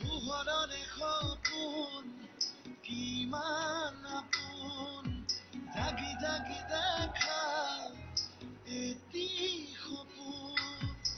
পোহৰৰে সপোন কিমান আপোন জাগি জাগি দেখা এটি সপোন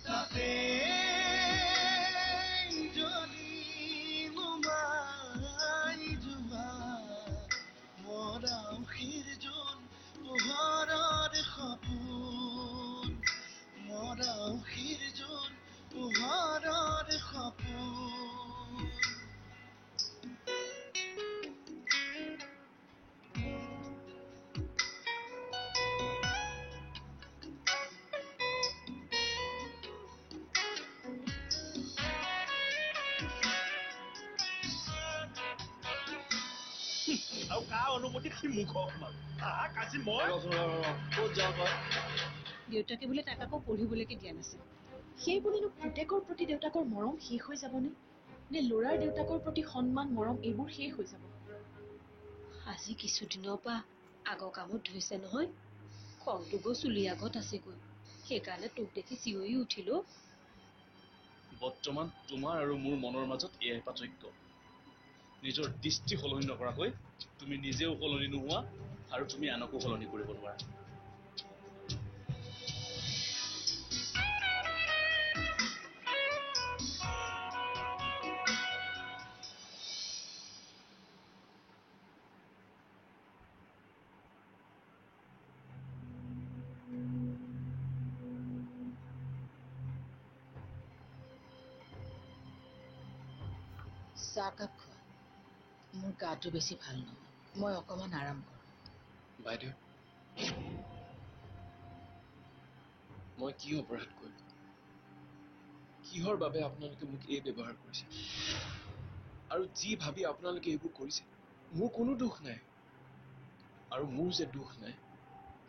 তাতে যদি নুমাই যোৱা মৰাও শিৰজোন পোহৰৰে সপোন মৰাও শিৰজোন পোহৰৰে সপোন আৰু কাৰ অনুমতি কি মুখক কাজি মই ক'ত যাওঁ কয় দেউতাকে বোলে তাক আকৌ পঢ়িবলৈকে দিয়া নাছিল সেই বুলিনো পুতেকৰ প্ৰতি দেউতাকৰ মৰম শেষ হৈ যাবনে নে ল'ৰাৰ দেউতাকৰ প্ৰতি সন্মান মৰম এইবোৰ শেষ হৈ যাব আজি কিছুদিনৰ পৰা আগৰ কামত ধৰিছে নহয় খংটো গৈ চুলি আগত আছেগৈ সেইকাৰণে তোক দেখি চিঞৰি উঠিলো বৰ্তমান তোমাৰ আৰু মোৰ মনৰ মাজত এয়াই পাৰ্থক্য নিজৰ দৃষ্টি সলনি নকৰাকৈ তুমি নিজেও সলনি নোহোৱা আৰু তুমি আনকো সলনি কৰিব নোৱাৰা চাহকাপ খোৱা মোৰ গাটো বেছি ভাল নহয় মই অকমান আৰাম কৰোঁ বাইদেউ মই কি অপৰাধ কৰিলো কিহৰ বাবে আপোনালোকে মোক এই ব্যৱহাৰ কৰিছে আৰু যি ভাবি আপোনালোকে এইবোৰ কৰিছে মোৰ কোনো দুখ নাই আৰু মোৰ যে দুখ নাই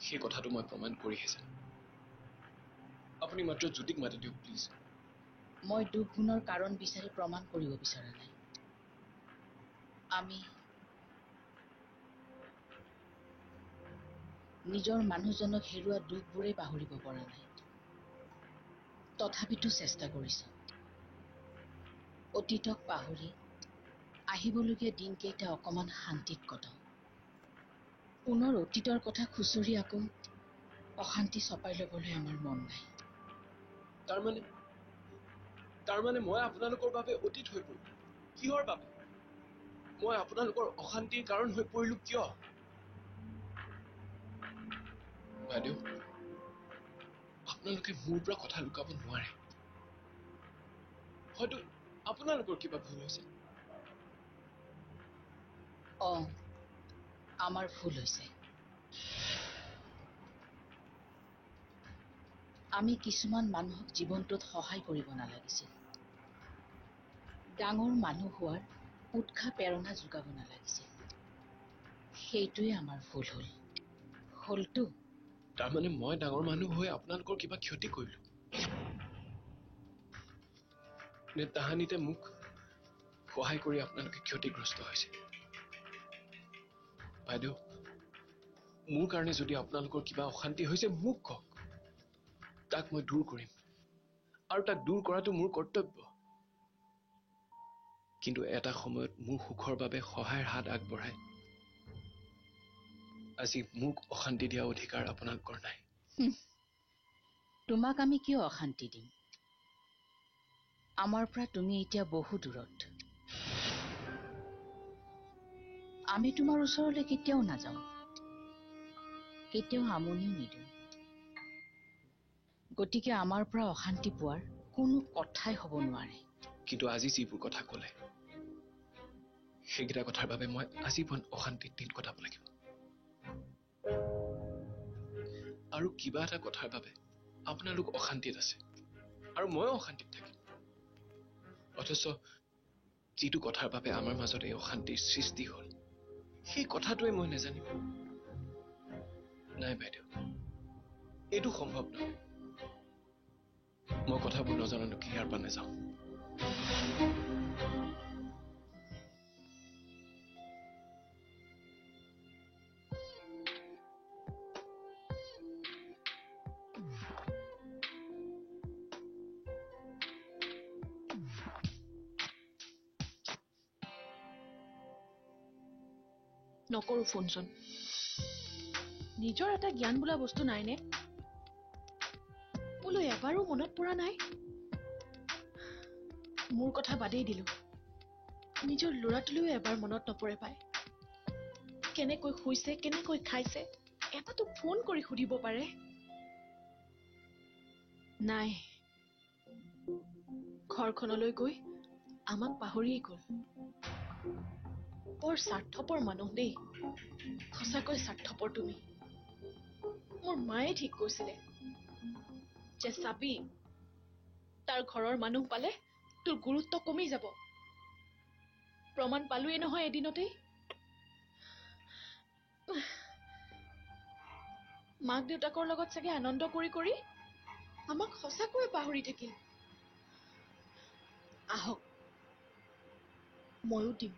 সেই কথাটো মই প্ৰমাণ কৰিহে যাম আপুনি মাত্ৰ জ্যোতিক মাতি দিয়ক প্লিজ মই দুখ গুণৰ কাৰণ বিচাৰি প্ৰমাণ কৰিব বিচৰা নাই আমি নিজৰ মানুহজনক হেৰুৱা দুখবোৰেই পাহৰিব পৰা নাই তথাপিতো চেষ্টা কৰিছো অতীতক পাহৰি আহিবলগীয়া দিনকেইটা অকমান শান্তিত কটাও পুনৰ অতীতৰ কথা খুচৰি আকৌ অশান্তি চপাই ল'বলৈ আমাৰ মন নাই তাৰমানে মই আপোনালোকৰ বাবে অতীত হৈ পৰিলো কিহৰ বাবে মই আপোনালোকৰ অশান্তিৰ কাৰণ হৈ পৰিলো কিয় বাইদেউ আপোনালোকে মোৰ পৰা কথা লুকাব নোৱাৰে হয়তো আপোনালোকৰ কিবা ভুল হৈছে আমাৰ ভুল হৈছে আমি কিছুমান মানুহক জীৱনটোত সহায় কৰিব নালাগিছিল ডাঙৰ মানুহ হোৱাৰ উৎসাহ প্ৰেৰণা যোগাব নালাগিছিল সেইটোৱে আমাৰ ভুল হলতো তাৰমানে মই ডাঙৰ মানুহ হৈ আপোনালোকৰ কিবা ক্ষতি কৰিলো নে তাহানিতে মোক সহায় কৰি আপোনালোকে ক্ষতিগ্ৰস্ত হৈছে বাইদেউ মোৰ কাৰণে যদি আপোনালোকৰ কিবা অশান্তি হৈছে মোক কওক তাক মই দূৰ কৰিম আৰু তাক দূৰ কৰাটো মোৰ কৰ্তব্য কিন্তু এটা সময়ত মোৰ সুখৰ বাবে সহায়ৰ হাত আগবঢ়াই আজি মোক অশান্তি দিয়া অধিকাৰ আপোনালোকৰ নাই তোমাক আমি কিয় অশান্তি দিম আমাৰ পৰা তুমি এতিয়া বহু দূৰত আমি তোমাৰ ওচৰলৈ কেতিয়াও নাযাওঁ কেতিয়াও আমনিও নিদিওঁ গতিকে আমাৰ পৰা অশান্তি পোৱাৰ কোনো কথাই হ'ব নোৱাৰে কিন্তু আজি যিবোৰ কথা ক'লে সেইকেইটা কথাৰ বাবে মই আজীৱন অশান্তিত দিন কটাব লাগিব আৰু কিবা এটা কথাৰ বাবে আপোনালোক অশান্তিত আছে আৰু ময়ো অশান্তিত থাকিম অথচ যিটো কথাৰ বাবে আমাৰ মাজত এই অশান্তিৰ সৃষ্টি হ'ল সেই কথাটোৱে মই নাজানিম নাই বাইদেউ এইটো সম্ভৱ নহয় মই কথাবোৰ নজনালৈকে ইয়াৰ পৰা নাযাওঁ নকৰো ফোনচোন নিজৰ এটা জ্ঞান বোলা বস্তু নাইনে বোলো এবাৰো মনত পৰা নাই মোৰ কথা বাদেই দিলো নিজৰ ল'ৰাটোলৈও এবাৰ মনত নপৰে পায় কেনেকৈ শুইছে কেনেকৈ খাইছে এটাতো ফোন কৰি সুধিব পাৰে নাই ঘৰখনলৈ গৈ আমাক পাহৰিয়েই গ'ল বৰ স্বাৰ্থপৰ মানুহ দেই সঁচাকৈ স্বাৰ্থপৰ তুমি মোৰ মায়ে ঠিক কৈছিলে যে চাবি তাৰ ঘৰৰ মানুহ পালে তোৰ গুৰুত্ব কমি যাব প্ৰমাণ পালোৱেই নহয় এদিনতেই মাক দেউতাকৰ লগত চাগে আনন্দ কৰি কৰি আমাক সঁচাকৈয়ে পাহৰি থাকিল আহক ময়ো দিম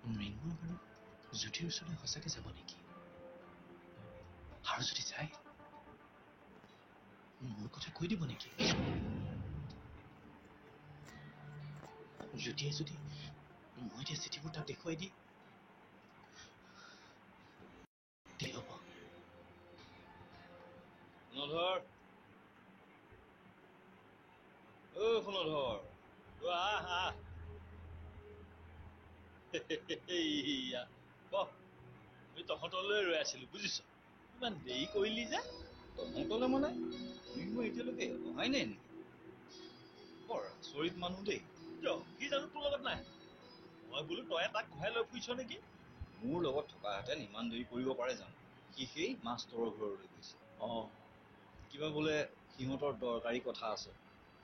মৃন্ময় বাৰু জ্যোতিৰ ওচৰলৈ সঁচাকে যাব নেকি আৰু যদি যায় মোৰ কথা কৈ দিব নেকি জ্যোতিয়ে যদি মই দিয়া চিঠিবোৰ তাক দেখুৱাই দিয়ে দে হ'ব ফোনধৰ ফোনধৰ আহ আহ এইয়া আমি তহঁতলৈ ৰৈ আছিলো বুজিছ ইমান দেৰি কৰিলি যে তহঁতলৈ মানে মই এতিয়ালৈকে অহাই নাই নেকি বৰ আচৰিত মানুহ দেই কিয় সি জানো তোৰ লগত নাই মই বোলো তই তাক ঘূৰাই লৈ ফুৰিছ নেকি মোৰ লগত থকাহেঁতেন ইমান দেৰি কৰিব পাৰে জানো সি সেই মাষ্টৰৰ ঘৰলৈ গৈছে কিবা বোলে সিহঁতৰ দৰকাৰী কথা আছে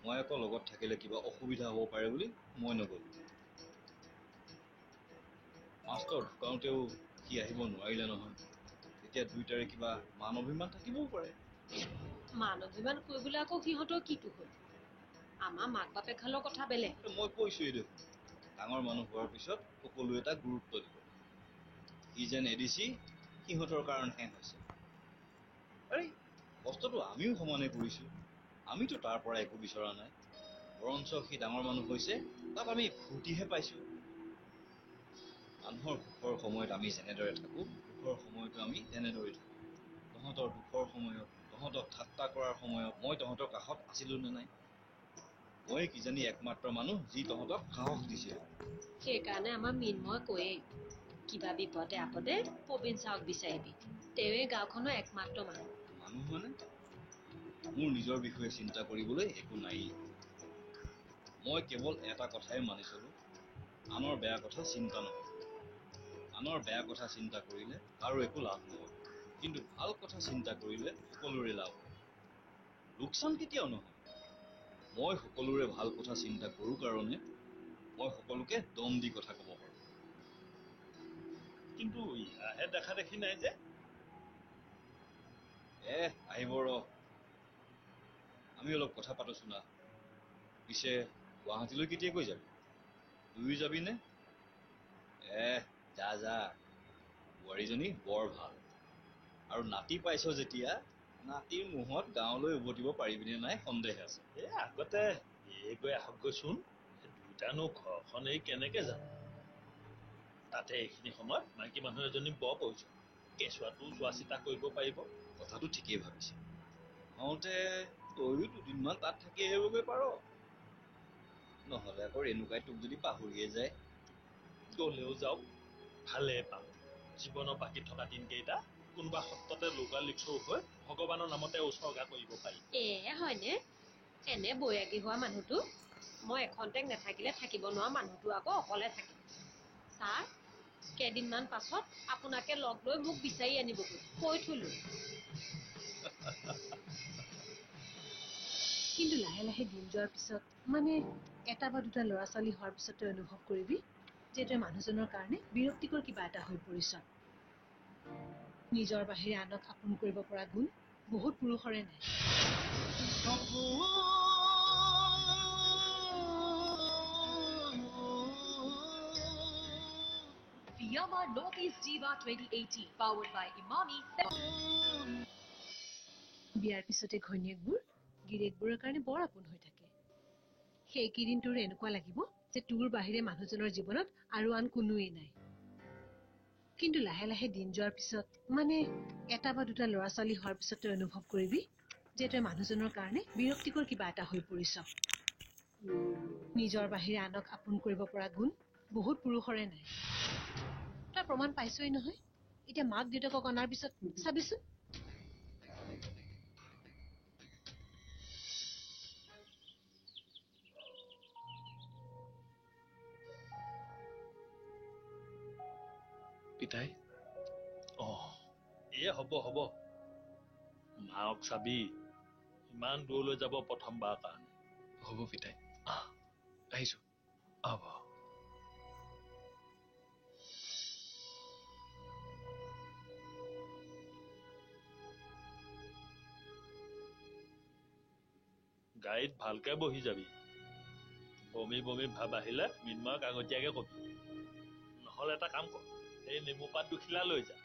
মই আকৌ লগত থাকিলে কিবা অসুবিধা হ'ব পাৰে বুলি মই নগ'লো মাষ্টৰ ঢুকাওঁতেও সি আহিব নোৱাৰিলে নহয় এতিয়া দুইটাৰে কিবা মান অভিমান থাকিবও পাৰে মান অভিমান কৰিবলৈ আকৌ সিহঁতৰ কিটো হ'ল আমাৰ মাক বাপেক খালৰ কথা বেলেগ মই কৈছোৱেই দেখোন ডাঙৰ মানুহ হোৱাৰ পিছত সকলোৱে তাক গুৰুত্ব দিব সি যেন এডিচি সিহঁতৰ কাৰণেহে হৈছে আৰে কষ্টটো আমিও সমানে কৰিছোঁ আমিতো তাৰ পৰা একো বিচৰা নাই বৰঞ্চ সি ডাঙৰ মানুহ হৈছে তাত আমি ফূৰ্তিহে পাইছোঁ মানুহৰ সুখৰ সময়ত আমি যেনেদৰে থাকোঁ দুখৰ সময়তো আমি তেনেদৰে থাকোঁ তহঁতৰ দুখৰ সময়ত তহঁতক ঠাট্টা কৰাৰ সময়ত মই তহঁতৰ কাষত আছিলোঁ নে নাই মই কিজানি একমাত্ৰ মানুহ যি তহঁতক সাহস দিছিল সেইকাৰণে আমাৰ মৃন্ময় কৈয়ে কিবা বিপদে আপদে প্ৰবীণ ছাৰক বিচাৰিবি তেওঁৱে গাঁওখনৰ একমাত্ৰ মানুহ মানুহ মানে মোৰ নিজৰ বিষয়ে চিন্তা কৰিবলৈ একো নায়েই মই কেৱল এটা কথাই মানি চলোঁ আনৰ বেয়া কথা চিন্তা নকৰোঁ আনৰ বেয়া কথা চিন্তা কৰিলে কাৰো একো লাভ নহয় কিন্তু ভাল কথা চিন্তা কৰিলে সকলোৰে লাভ হয় লোকচান কেতিয়াও নহয় মই সকলোৰে ভাল কথা চিন্তা কৰোঁ কাৰণে মই সকলোকে দম দি কথা ক'ব পাৰোঁ কিন্তু ইয়াহে দেখা দেখি নাই যে আহিব ৰ আমি অলপ কথা পাতোচোন না পিছে গুৱাহাটীলৈ কেতিয়াকৈ যাবি তুইও যাবিনে যা যা বোৱাৰীজনী বৰ ভাল আৰু নাতি পাইছ যেতিয়া নাতিৰ মুহত গাঁৱলৈ উভতিব পাৰিবিনে নাই সন্দেহ আছে আগতে এই গৈ আহকগৈচোন দুইটানো ঘৰখন এই কেনেকে জানো তাতে এইখিনি সময়ত মাইকী মানুহ এজনী বৰ প্ৰয়োজন কেঁচুৱাটো চোৱা চিতা কৰিব পাৰিব কথাটো ঠিকেই ভাবিছে হওঁতে তয়ো দুদিনমান তাত থাকি আহিবগৈ পাৰ নহ'লে আকৌ ৰেণুকাই তোক যদি পাহৰিয়ে যায় গ'লেও যাওক ভালে পাম জীৱনৰ বাকী থকা দিনকেইটা কোনোবা সত্ৰতে লগা লিখৌ হৈ ভগৱানৰ নামতে উৎসৰ্গা কৰিব পাৰি হয়নে এনে বৈৰাগী হোৱা মানুহটো মই এখন্তেক নাথাকিলে থাকিব নোৱাৰা মানুহটো আকৌ অকলে থাকে ছাৰ কেইদিনমান পাছত আপোনাকে লগ লৈ মোক বিচাৰি আনিবগৈ কৈ থলো কিন্তু লাহে লাহে দিন যোৱাৰ পিছত মানে এটা বা দুটা ল'ৰা ছোৱালী হোৱাৰ পিছত তই অনুভৱ কৰিবি যে তই মানুহজনৰ কাৰণে বিৰক্তিকৰ কিবা এটা হৈ পৰিছ নিজৰ বাহিৰে আনক আপোন কৰিব পৰা গুণ বহুত পুৰুষৰে নাই সপোন Northeast Diva 2018, powered by Imani. বিয়াৰ পিছতে ঘৈণীয়েকবোৰ গিৰিয়েকবোৰৰ কাৰণে বৰ আপোন হৈ থাকে সেইকেইদিন তোৰ এনেকুৱা লাগিব যে তোৰ বাহিৰে মানুহজনৰ জীৱনত আৰু আন কোনোৱেই নাই কিন্তু লাহে লাহে দিন যোৱাৰ পিছত মানে এটা বা দুটা ল'ৰা ছোৱালী হোৱাৰ পিছত তই অনুভৱ কৰিবি যে তই মানুহজনৰ কাৰণে বিৰক্তিকৰ কিবা এটা হৈ পৰিছ নিজৰ বাহিৰে আনক আপোন কৰিব পৰা গুণ বহুত পুৰুষৰে নাই তই প্ৰমাণ পাইছই নহয় এতিয়া মাক দেউতাকক অনাৰ পিছত চাবিচোন পিতাই হ'ব মাক চাবি ইমান দূৰলৈ যাব প্ৰথমবাৰ কাৰণে হ'ব পিতাই আহিছো হ'ব গাড়ীত ভালকে বহি যাবি বমি ভাব আহিলে মিন্ময়ক আগতীয়াকে কবি নহ'লে এটা কাম কৰ এই নেমু পাত দুখিলা লৈ যা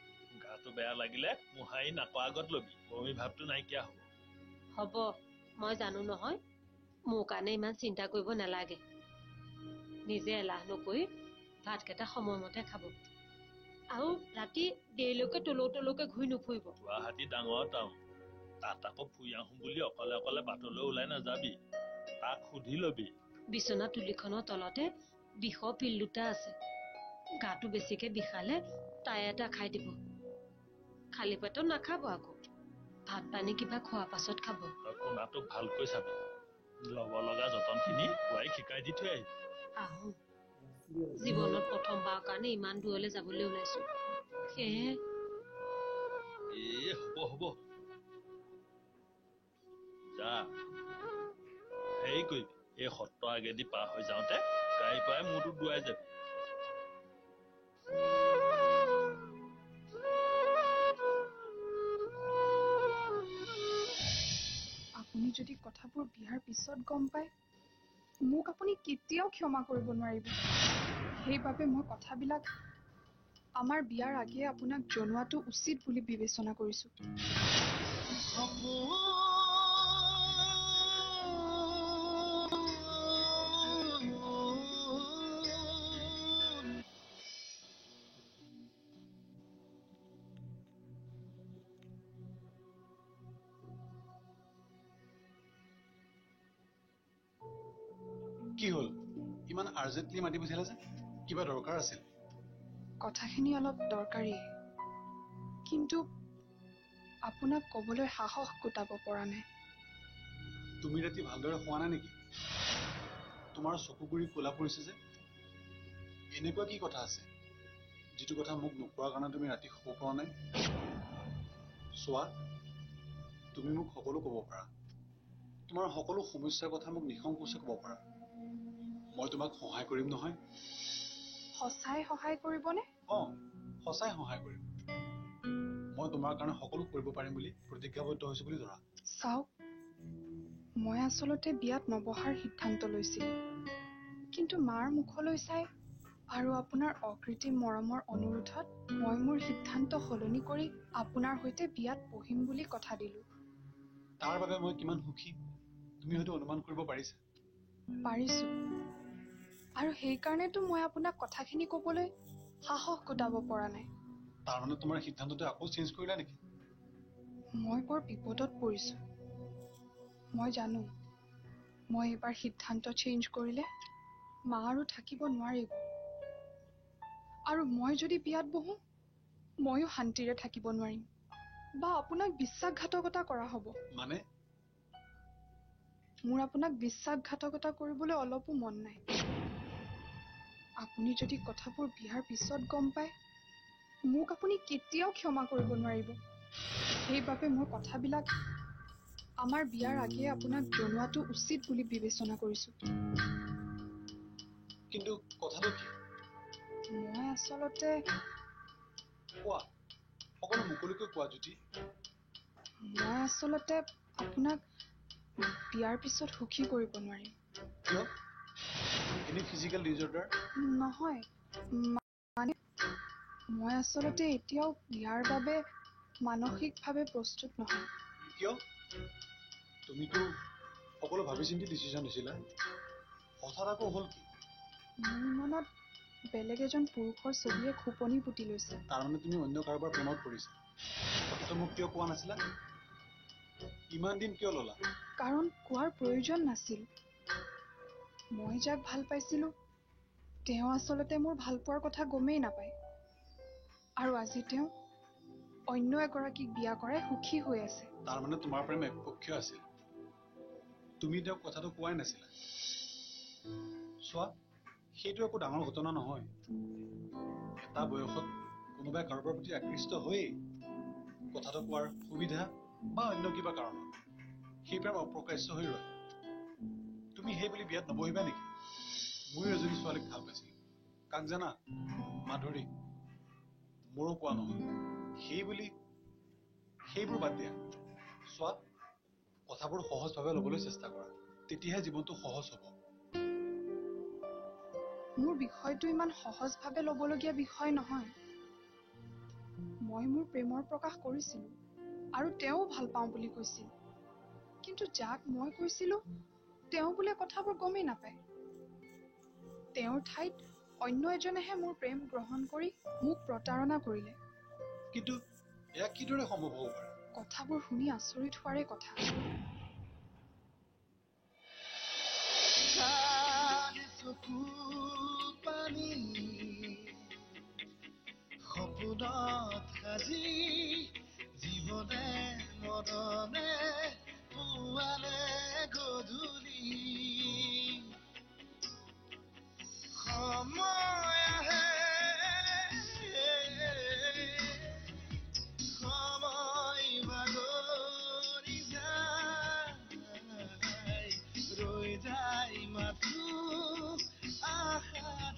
গাটো বেয়া লাগিলে মোহাৰি নাকৰ আগত লবি বমি ভাবটো নাইকিয়া হ'ব হ'ব মই জানো নহয় মোৰ কাৰণে ইমান চিন্তা কৰিব নালাগে নিজে এলাহ নকৰি ভাতকেইটা সময়মতে খাব আৰু ৰাতি দেৰিলৈকে তলৌকে ঘূৰি নুফুৰিব গুৱাহাটী ডাঙৰ টাউন তাত আকৌ ফুৰি আহোঁ বুলি অকলে অকলে বাটলৈ ওলাই নাযাবি তাক সুধি লবি বিচনা তুলিখনৰ তলতে বিষৰ পিল দুটা আছে গাটো বেছিকে বিষালে তাই এটা খাই দিব খালী পেটত নাখাব আকৌ ভাত পানী কিবা খোৱাৰ পাছত খাব কোনাটোক ভালকৈ চাবি ল'ব লগা যতনখিনি খুৱাই শিকাই দি থৈ আহিবি আহোঁ জীৱনত প্ৰথমবাৰৰ কাৰণে ইমান দূৰলৈ যাবলৈ ওলাইছো সেয়েহে হ'ব যা হেৰি কৰিবি এই সত্ৰ আগেদি পাৰ হৈ যাওঁতে গাড়ীৰ পৰাই মূৰটো ডুৱাই যাবি আপুনি যদি কথাবোৰ বিয়াৰ পিছত গম পায় মোক আপুনি কেতিয়াও ক্ষমা কৰিব নোৱাৰিব সেইবাবে মই কথাবিলাক আমাৰ বিয়াৰ আগেয়ে আপোনাক জনোৱাটো উচিত বুলি বিবেচনা কৰিছোঁ কি হ'ল ইমান আৰ্জেন্টলি মাতি পঠিয়ালে যে কিবা দৰকাৰ আছিল কথাখিনি অলপ দৰকাৰী কিন্তু আপোনাক ক'বলৈ সাহস গোটাব পৰা নাই তুমি ৰাতি ভালদৰে শুৱা নাই নেকি তোমাৰ চকুগুৰি ক'লা পৰিছে যে এনেকুৱা কি কথা আছে যিটো কথা মোক নোকোৱাৰ কাৰণে তুমি ৰাতি শুব পৰা নাই চোৱা তুমি মোক সকলো ক'ব পাৰা তোমাৰ সকলো সমস্যাৰ কথা মোক নিসংকোচে ক'ব পাৰা মই তোমাক সহায় কৰিম নহয় সঁচাই সহায় কৰিবনে সঁচাই সহায় কৰিম মই তোমাৰ কাৰণে সকলো কৰিব পাৰিম বুলি প্ৰতিজ্ঞাবদ্ধ হৈছো বুলি ধৰা চাওক মই আচলতে বিয়াত নবহাৰ সিদ্ধান্ত লৈছিলোঁ কিন্তু মাৰ মুখলৈ চাই আৰু আপোনাৰ অকৃত্ৰিম মৰমৰ অনুৰোধত মই মোৰ সিদ্ধান্ত সলনি কৰি আপোনাৰ সৈতে বিয়াত বহিম বুলি কথা দিলোঁ তাৰ বাবে মই কিমান সুখী তুমি হয়তো অনুমান কৰিব পাৰিছা পাৰিছোঁ আৰু সেইকাৰণেতো মই আপোনাক কথাখিনি ক'বলৈ সাহস গোটাব পৰা নাই তাৰমানে তোমাৰ সিদ্ধান্তটো আকৌ চেঞ্জ কৰিলা নেকি মই বৰ বিপদত পৰিছোঁ মই জানো মই এইবাৰ সিদ্ধান্ত চেঞ্জ কৰিলে মা আৰু থাকিব নোৱাৰিব আৰু মই যদি বিয়াত বহোঁ ময়ো শান্তিৰে থাকিব নোৱাৰিম বা আপোনাক বিশ্বাসঘাতকতা কৰা হ'ব মানে মোৰ আপোনাক বিশ্বাসঘাতকতা কৰিবলৈ অলপো মন নাই আপুনি যদি কথাবোৰ বিয়াৰ পিছত গম পায় মোক আপুনি কেতিয়াও ক্ষমা কৰিব নোৱাৰিব সেইবাবে মই কথাবিলাক আমাৰ বিয়াৰ আগেয়ে আপোনাক জনোৱাটো উচিত বুলি বিবেচনা কৰিছোঁ কিন্তু কথাটো কি মই আচলতে কোৱা সকলো মুকলিকৈ কোৱা জ্যোতি মই আচলতে আপোনাক বিয়াৰ পিছত সুখী কৰিব নোৱাৰিম কিয় এনি ফিজিকেল ডিজৰ্ডাৰ নহয় মানে মই আচলতে এতিয়াও বিয়াৰ বাবে মানসিকভাৱে প্ৰস্তুত নহয়। কিয়? তুমিতো সকলো ভাবি চিন্তি ডিচিশ্যন দিছিলা। হঠাৎ আকৌ হ'ল কি? মোৰ মনত বেলেগ এজন পুৰুষৰ ছবিয়ে খোপনি পুতি লৈছে। তাৰমানে তুমি অন্য কাৰোবাৰ প্ৰেমত পৰিছা। কথাটো মোক কিয় কোৱা নাছিলা? ইমান দিন কিয় ল'লা? কাৰণ কোৱাৰ প্ৰয়োজন নাছিল। মই যাক ভাল পাইছিলোঁ তেওঁ আচলতে মোৰ ভাল পোৱাৰ কথা গমেই নাপায়। আৰু আজি তেওঁ অন্য এগৰাকীক বিয়া কৰাই সুখী হৈ আছে। তাৰমানে তোমাৰ প্ৰেম একপক্ষীয় আছিল। তুমি তেওঁক কথাটো কোৱাই নাছিলা। চোৱা, সেইটো একো ডাঙৰ ঘটনা নহয়। এটা বয়সত কোনোবাই কাৰোবাৰ প্ৰতি আকৃষ্ট হৈয়েই কথাটো কোৱাৰ সুবিধা বা অন্য কিবা কাৰণত সেই প্ৰেম অপ্ৰকাশ্য হৈ ৰয়। তুমি সেই বুলি বিয়াত নবহিবা নেকি? ময়ো এজনী ছোৱালীক ভাল পাইছিলোঁ। কাক জানা? মাধুৰী। মোৰো কোৱা নহয়। সেইবোৰ বাদ দিয়া। চোৱা, কথাবোৰ সহজভাৱে ল'বলৈ চেষ্টা কৰা। তেতিয়াহে জীৱনটো সহজ হ'ব। মোৰ বিষয়টো ইমান সহজভাৱে ল'বলগীয়া বিষয় নহয়। মই মোৰ প্ৰেমৰ প্ৰকাশ কৰিছিলোঁ আৰু তেওঁও ভাল পাওঁ বুলি কৈছিল। কিন্তু যাক মই কৈছিলোঁ তেওঁ বোলে কথাবোৰ গমেই নাপায়। তেওঁৰ ঠাইত অন্য এজনেহে মোৰ প্ৰেম গ্ৰহণ কৰি মোক প্ৰতাৰণা কৰিলে। কিন্তু এয়া কিদৰে সম্ভৱ হ'ব পাৰে? কথাবোৰ শুনি আচৰিত হোৱাৰে কথা। চকু পানী সপোনত সাজি জীৱনে মননে পুৱালে গধূলি সময় আহে সময় বাগৰি যায় ৰৈ যায় মাথো আশা